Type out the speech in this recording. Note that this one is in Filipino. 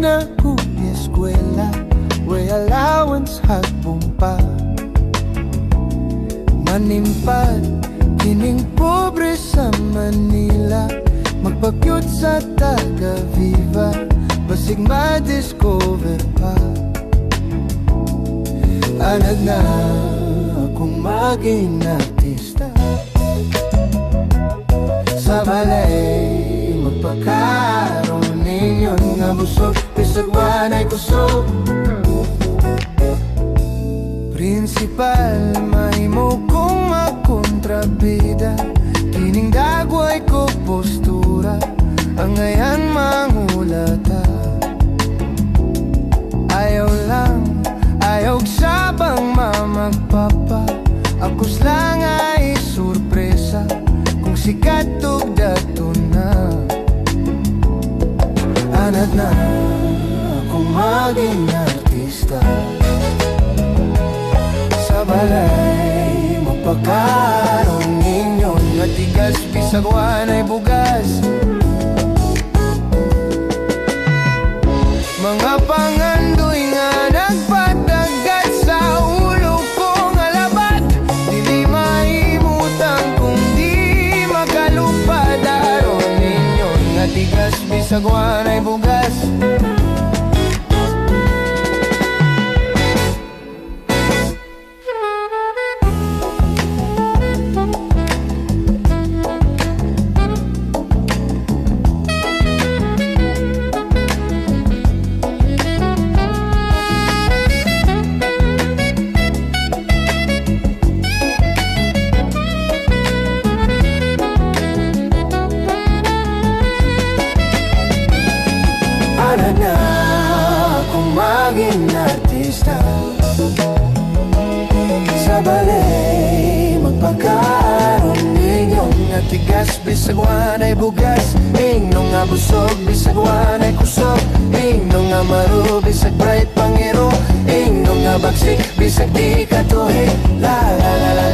na ko eskwela, way allowance hagbong pa. Manimpad, kining pobre sa Manila, magpakyut sa taga-viva, basig ma-discover pa. Anad na akong maging artista, sa balay magpakaroon ninyon nga busog, bisag wanay kusog. Prinsipal, mahimo kong makontrabida, kining dagway ko postura, ang ngayon mangulata. Ayaw lang, ayaw sabang mamagpapa, akos lang ay surpresa, kung sikat og dato na. Anad na akong maging artista, sa balay magpakaroon ninyon nga tigas, bisag wanay bugas. Mga pangandoy nga nagpadagat sa ulo ko nga labad, dili maimutan kung di makalupad. Aron ninyon nga tigas, bisag wanay bugas. Para na akong maging artista, sa balay magpakaroon ninyon nga tigas, bisag wanay bugas. Ingno nga busog, bisag wanay kusog. Ingno nga maru, bisag bright pangiro. Ingno nga bagsik, bisag di katuhi. La la la la